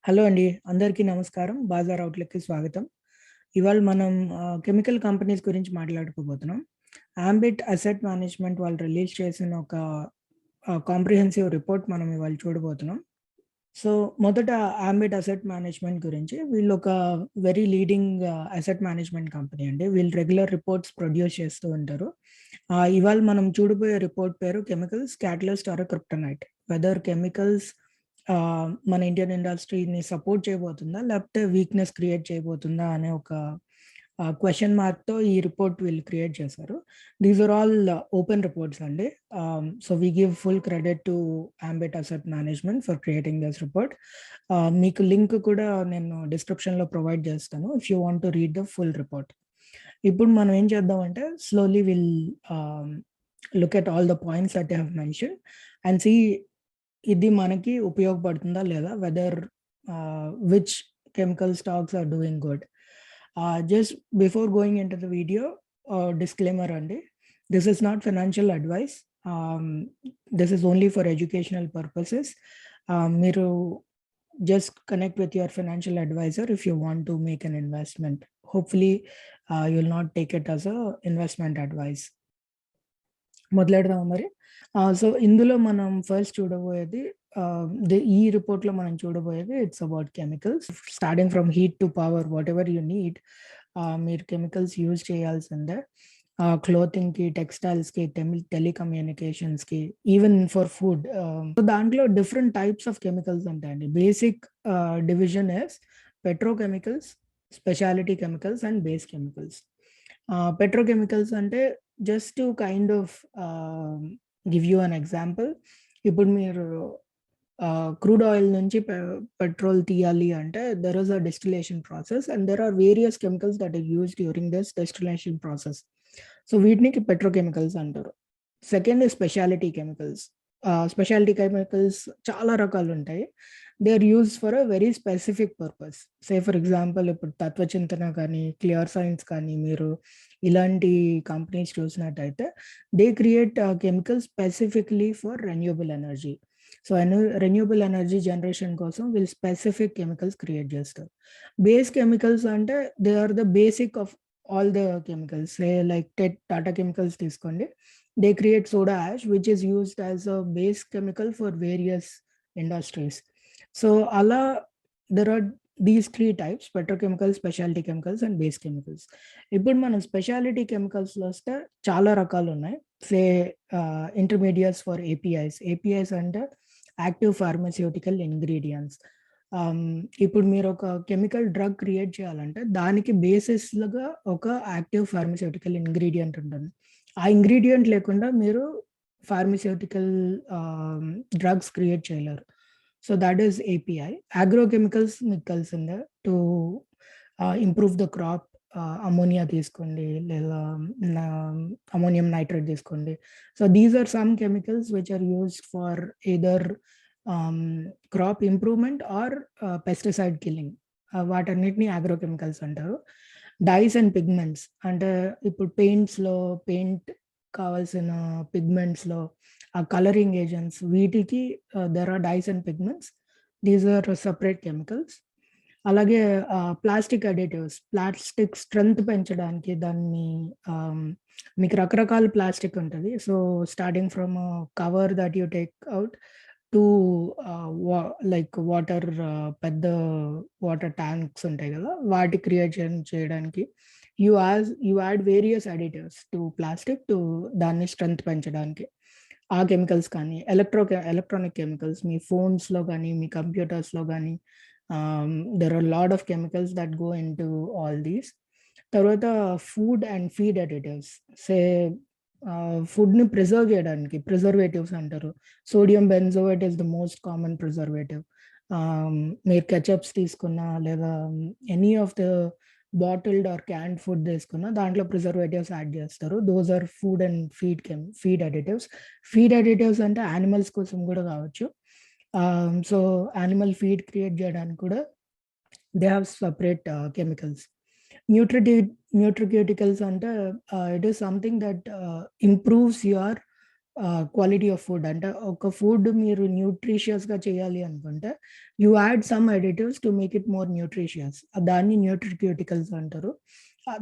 Hello అండి. అందరికీ నమస్కారం. బాజార్ అవుట్‌లుక్‌కి స్వాగతం. ఇవాళ మనం కెమికల్ కంపెనీస్ గురించి మాట్లాడుకోబోతున్నాం. అంబిట్ అసెట్ మేనేజ్మెంట్ వాళ్ళు రిలీజ్ చేసిన ఒక కాంప్రిహెన్సివ్ రిపోర్ట్ మనం ఇవాళ చూడబోతున్నాం. సో, మొదట అంబిట్ అసెట్ మేనేజ్మెంట్ గురించి వీళ్ళొక very leading asset management company అండి. వీళ్ళు రెగ్యులర్ రిపోర్ట్స్ ప్రొడ్యూస్ చేస్తూ ఉంటారు. ఇవాళ మనం చూడబోయే రిపోర్ట్ పేరు chemicals, catalyst or kryptonite. Whether chemicals మన ఇండియన్ ఇండస్ట్రీని సపోర్ట్ చేయబోతుందా? లేకపోతే వీక్‌నెస్ క్రియేట్ చేయబోతుందా? అనే ఒక క్వెషన్ మార్క్‌తో ఈ రిపోర్ట్ వీళ్ళు క్రియేట్ చేశారు. These are all open reports అండి. So, we give full credit to Ambit asset management for creating this report. మీకు లింక్ కూడా నేను డిస్క్రిప్షన్‌లో ప్రొవైడ్ చేస్తాను. If you want to read the full report. ఇప్పుడు మనం ఏం చేద్దామంటే slowly will look at all the points that I have mentioned and see ఇది మనకి ఉపయోగపడుతుందా లేదా? Whether which chemical stocks are doing good. Just before going into the video disclaimer అండి. This is not financial advice. This is only for educational purposes. మీరు just connect with your financial advisor if you want to make an investment. Hopefully, you'll not take it as a investment advice. మొదలెడదామా మరి? So, ఇందులో మనం first చూడబోయేది ఈ రిపోర్ట్‌లో మనం చూడబోయేది it's about chemicals. Starting from heat to power whatever you need మీరు chemicals use చేయాల్సిందే. క్లోతింగ్‌కి, టెక్స్‌టైల్స్‌కి, టెలికమ్యూనికేషన్స్‌కి, ఈవెన్ ఫర్ ఫుడ్. సో, దాంట్లో డిఫరెంట్ టైప్స్ ఆఫ్ కెమికల్స్ ఉంటాయండి. Basic division is petrochemicals, speciality chemicals and base chemicals. Petrochemicals అంటే just to kind of give you an example. ఇప్పుడు మీరు క్రూడ్ ఆయిల్ నుంచి పెట్రోల్ తీయాలి అంటే there is a distillation process and there are various chemicals that are used during this distillation process. So, వీటిని petrochemicals అంటారు. Second speciality chemicals. Speciality chemicals చాలా రకాలుంటాయి. They are used for a very specific purpose. Say for example ఇప్పుడు తత్వచింతన కానీ, clear science కానీ మీరు ఇలాంటి కంపెనీస్ చూసినట్టయితే they create chemicals specifically for renewable energy. So, renewable energy generation కోసం వీళ్ళు స్పెసిఫిక్ కెమికల్స్ క్రియేట్ చేస్తారు. బేస్ కెమికల్స్ అంటే they are the basic of all the chemicals. Say like Tata Chemicals తీసుకోండి. They create soda ash which is used as a base chemical for various industries. So, అలా there are these 3 types petrochemicals, speciality chemicals and base chemicals. ఇప్పుడు మనం speciality కెమికల్స్‌లో వస్తే చాలా రకాలున్నాయి. సే ఇంటర్మీడియేట్స్ for APIs. APIs అంటే active pharmaceutical ingredients. ఇప్పుడు మీరు ఒక కెమికల్ డ్రగ్ క్రియేట్ చేయాలంటే దానికి బేసిస్‌గా ఒక యాక్టివ్ ఫార్మాస్యూటికల్ ఇంగ్రీడియెంట్ ఉంటుంది. ఆ ఇంగ్రీడియెంట్ లేకుండా మీరు ఫార్మాస్యూటికల్ డ్రగ్స్ క్రియేట్ చేయలేరు. So, that is API. Agrochemicals మీకు తెలిసిందే. To improve the crop ammonia తీసుకోండి లేదా నా అమ్మోనియం నైట్రేట్ తీసుకోండి. So, these are some chemicals which are used for either crop improvement or pesticide killing. వాటన్నిటిని అగ్రోకెమికల్స్ అంటారు. Dyes and pigments అంటే ఇప్పుడు పెయింట్ కావాల్సిన పిగ్మెంట్స్‌లో కలరింగ్ ఏజెంట్స్ వీటికి there are dyes and pigments. These are separate chemicals. అలాగే plastic additives. Plastic strength పెంచడానికి దాన్ని మీకు రకరకాల ప్లాస్టిక్ ఉంటది. So, starting from cover that you take out to like పెద్ద వాటర్ ట్యాంక్స్ ఉంటాయి గదా! వాటి క్రియేషన్ చేయడానికి you add various additives to plastic దాన్ని స్ట్రెంత్ పెంచడానికి. ఆ కెమికల్స్ కానీ, ఎలక్ట్రానిక్ కెమికల్స్ మీ ఫోన్స్‌లో గానీ, మీ కంప్యూటర్స్‌లో గానీ there are a lot of chemicals that go into all these. తర్వాత food and feed additives. Say ఫుడ్‌ని ప్రిజర్వ్ చేయడానికి ప్రిజర్వేటివ్స్ అంటారు. Sodium benzoate is the most common preservative. మీరు కెచప్స్ తీసుకున్నా లేదా any of the bottled or canned food తీసుకున్నా దాంట్లో preservatives add చేస్తారు. Those are food and feed additives. Feed additives అంటే యానిమల్స్ కోసం కూడా కావచ్చు. సో, యానిమల్ ఫీడ్ క్రియేట్ చేయడానికి కూడా దే హావ్ సెపరేట్ కెమికల్స్. న్యూట్రిటి న్యూట్రిక్యూటికల్స్ అంటే it is something that improves your quality of food. అంటే ఒక ఫుడ్ మీరు న్యూట్రిషియస్‌గా చేయాలి అనుకుంటే, you add some additives to make it more nutritious. దాన్ని న్యూట్రిక్యూటికల్స్ అంటారు.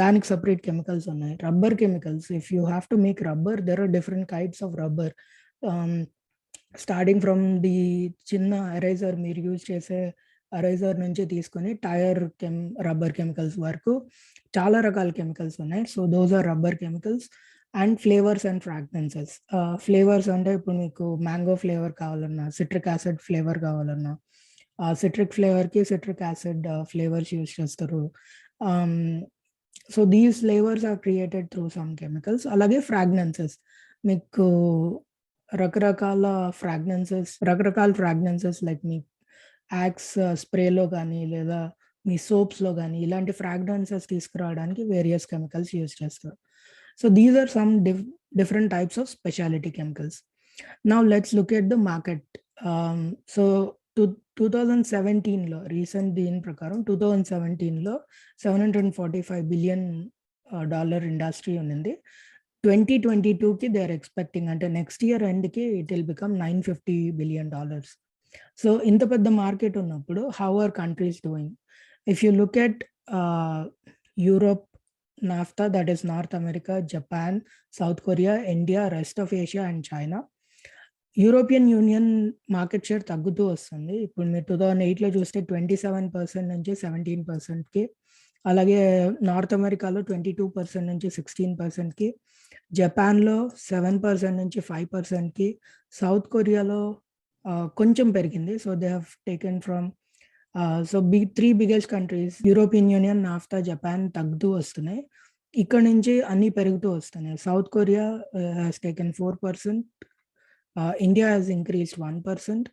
దానికి సెపరేట్ కెమికల్స్ ఉన్నాయి. Rubber chemicals, if you have to make rubber, there are different kinds of rubber. Starting from the చిన్న ఎరేజర్, మీరు యూజ్ చేసే eraser నుంచి తీసుకొని tyre rubber chemicals వరకు చాలా రకాల కెమికల్స్ ఉన్నాయి. So those are rubber chemicals. And flavours and fragrances. Flavours అంటే ఇప్పుడు మీకు మ్యాంగో ఫ్లేవర్ కావాలన్నా, సిట్రిక్ యాసిడ్ ఫ్లేవర్ కావాలన్నా, సిట్రిక్ ఫ్లేవర్కి సిట్రిక్ యాసిడ్ ఫ్లేవర్స్ యూజ్ చేస్తారు. So these flavours are created through some chemicals. అలాగే ఫ్రాగ్రెన్సెస్, మీకు రకరకాల ఫ్రాగ్రెన్సెస్ లైక్ మీ యాక్స్ స్ప్రేలో కానీ లేదా మీ సోప్స్లో కానీ ఇలాంటి ఫ్రాగ్రెన్సెస్ తీసుకురావడానికి వేరియస్ కెమికల్స్ యూజ్ చేస్తారు. So these are some different types of specialty chemicals. Now let's look at the market. So 2017లో రీసెంట్ దీని ప్రకారం 2017లో $745 బిలియన్ ఇండస్ట్రీ ఉన్నింది. 2022కి దే ఆర్ ఎక్స్పెక్టింగ్, అంటే నెక్స్ట్ ఇయర్ ఎండ్కి it will become $950 billion. So ఇంత పెద్ద మార్కెట్ ఉన్నప్పుడు how are countries doing? If you look at Europe, NAFTA, that is North America, Japan, South Korea, India, rest of Asia and China. European union market share తగ్గుతూ వస్తుంది. ఇప్పుడు మీరు 2008లో చూస్తే 27% నుంచి 17%కి, అలాగే నార్త్ అమెరికాలో 22% నుంచి 16%కి, జపాన్లో 7% నుంచి 5%కి, సౌత్ కొరియాలో కొంచెం పెరిగింది. So they have taken from so three biggest countries European Union, NAFTA, Japan తగ్గుతూ వస్తున్నాయి. ఇక్కడ నుంచి అన్ని పెరుగుతూ వస్తున్నాయి. South Korea has taken 4%, India has increased 1%,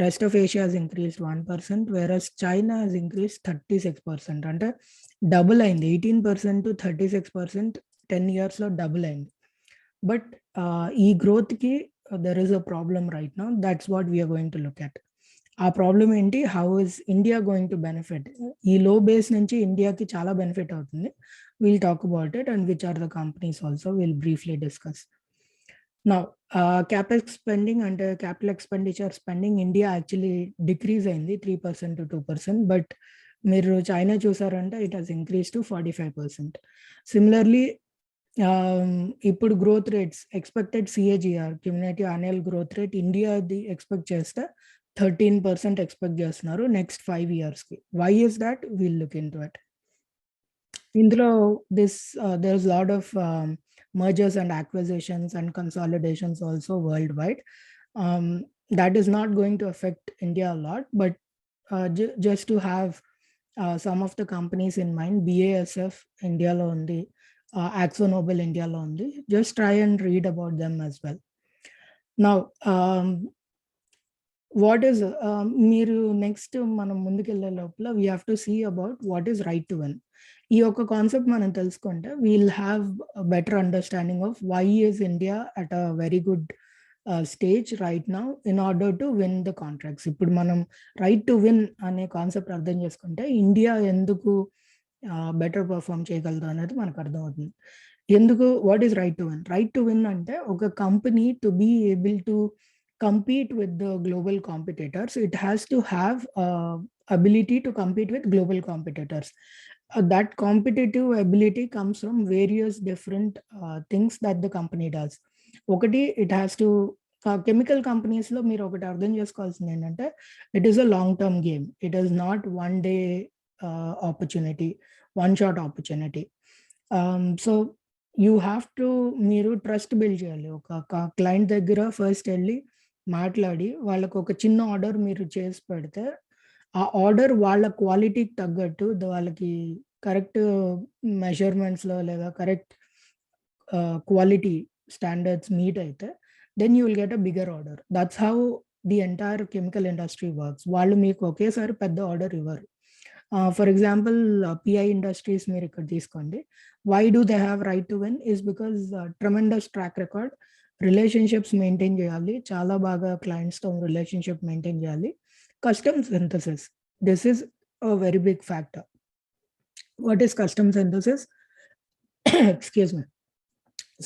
rest of Asia has increased 1%, versus China has increased 36%. అంటే డబుల్ అయింది. 18% to 36% 10 yearsలో డబుల్ అయింది. బట్ ఈ గ్రోత్కి there is a problem right now. That's what we're going to look at. ఆ problem ఏంటి? How is India going to benefit? ఈ low base నుంచి ఇండియాకి చాలా బెనిఫిట్ అవుతుంది. We'll talk about it and which are the companies also will briefly discuss. Now capex spending అంటే capital expenditure spending India actually decrease అయింది 3% to 2%. But మీరు China చూసారంటే it has increase to 45%. Similarly ఇప్పుడు growth rates expected CAGR, cumulative annual growth rate ఇండియాది expect చేస్తే 13% expect చేస్తున్నారు next 5 yearsకి. Why is that? We'll look into it. ఇందులో there is a lot of mergers and acquisitions and consolidations also worldwide. That is not going to affect India a lot, but just to have some of the companies in mind, BASF Indialo undi, AkzoNobel Indialo undi. Just try and read about them as well. Now what is మీరు next మనం ముందుకెళ్ళే లోపల we have to see about what is right to win. ఈ యొక్క concept మనం తెలుసుకుంటే we'll have better understanding of why is India at a very good stage right now in order to win the contracts. ఇప్పుడు మనం right to win అనే concept అర్థం చేసుకుంటే India ఎందుకు బెటర్ పర్ఫామ్ చేయగలదు అనేది మనకు అర్థమవుతుంది. ఎందుకు? What is right to win? Right to win అంటే ఒక company to be able to compete with the global competitors, it has to have ability to compete with global competitors. That competitive ability comes from various different things that the company does. ఒకటి, it has to chemical కంపెనీస్లో మీరు ఒకటి అర్థం చేసుకోవాల్సింది ఏంటంటే it is a long term game. It is not one day opportunity, one shot opportunity. So you have to మీరు trust build చేయాలి. ఒక క్లయింట్ దగ్గర ఫస్ట్ వెళ్ళి మాట్లాడి వాళ్ళకు ఒక చిన్న ఆర్డర్ మీరు చేసి పెడితే ఆ ఆర్డర్ వాళ్ళ క్వాలిటీకి తగ్గట్టు వాళ్ళకి కరెక్ట్ మెజర్మెంట్స్లో లేదా కరెక్ట్ క్వాలిటీ స్టాండర్డ్స్ మీట్ అయితే then you will get a bigger order. That's how the entire chemical industry works. వాళ్ళు మీకు ఒకేసారి పెద్ద ఆర్డర్ ఇవ్వరు. ఫర్ ఎగ్జాంపుల్ పిఐ ఇండస్ట్రీస్ మీరు ఇక్కడ తీసుకోండి. Why do they have right to win is because tremendous track record, relationships maintain చేయాలి, చాలా బాగా క్లయింట్స్తో రిలేషన్షిప్ మెయింటైన్ చేయాలి. Custom synthesis, this is a very big factor. What is custom synthesis? Excuse me.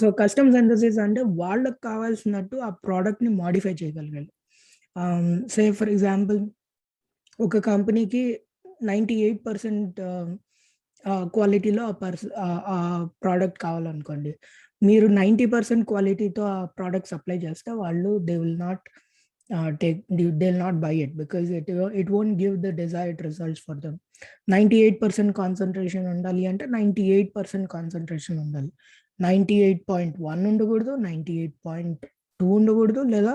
So custom synthesis అంటే వాళ్ళకి కావాల్సినట్టు ఆ ప్రోడక్ట్ని modify చేయగలగాలి. సే ఫర్ ఎగ్జాంపుల్ ఒక కంపెనీకి 98% క్వాలిటీలో ఆ ప్రోడక్ట్ కావాలనుకోండి. మీరు 90% క్వాలిటీతో ఆ ప్రోడక్ట్ సప్లై చేస్తే వాళ్ళు they will not they will not by it because it won't give the desired results for them. 98% concentration ఉండాలి అంటే 98% కాన్సంట్రేషన్ ఉండాలి. 98.1 ఉండకూడదు, 98.2 ఉండకూడదు, లేదా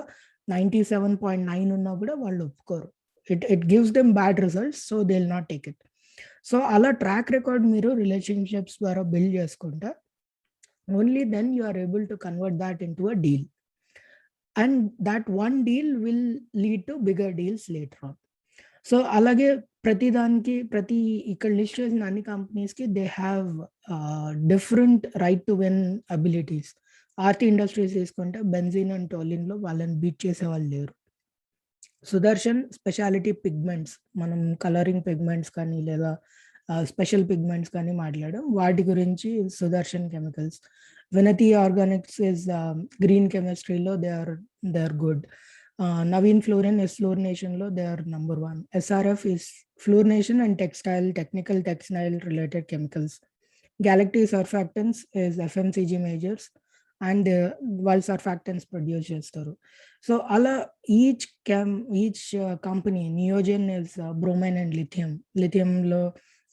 97.9 ఉన్నా కూడా వాళ్ళు ఒప్పుకోరు. It gives them bad results, so they will not take it. So అలా ట్రాక్ రికార్డ్ మీరు రిలేషన్షిప్స్ ద్వారా బిల్డ్ చేసుకుంటే only then you are able to convert that into a deal. And that one deal will lead to bigger deals later on. So అలాగే ప్రతి ఇక్కడ list చేసిన అన్ని కంపెనీస్కి they have different right to win abilities. Aarti industries తీసుకుంటే benzene and టోలిన్లో వాళ్ళని beat చేసే వాళ్ళు లేరు. సుదర్శన్ స్పెషాలిటీ పిగ్మెంట్స్, మనం కలరింగ్ పిగ్మెంట్స్ కానీ లేదా స్పెషల్ పిగ్మెంట్స్ కానీ మాట్లాడాం, వాటి గురించి Sudarshan chemicals. Vinati organics is green కెమిస్ట్రీలో they are good. Navin fluorine is ఫ్లోరినేషన్లో they are number 1. SRF is fluorination and technical textile related chemicals. Galaxy Surfactants is FMCG majors and వాళ్ళు సర్ఫాక్టెన్స్ ప్రొడ్యూస్ చేస్తారు. సో అలా each company, Neogen is bromine and లిథియంలో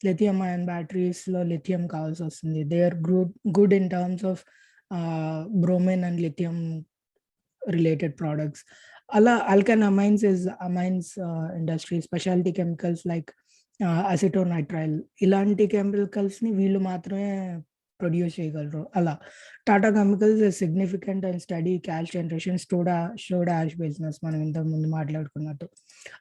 lithium ion బ్యాటరీస్లో lithium కావాల్సి వస్తుంది. They are good in terms of bromine and lithium related products. అలా alkyl amines is amines industry. Speciality chemicals like acetonitrile, ఇలాంటి కెమికల్స్ని వీళ్ళు మాత్రమే ప్రొడ్యూస్ చేయగలరు. అలా Tata chemicals significant and steady cash generation soda ash business, మనం ఇంతకు ముందు మాట్లాడుకున్నట్టు.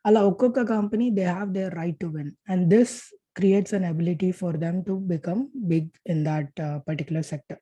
అలా ఒక్కొక్క company they have there right to win and this creates an ability for them to become big in that particular sector.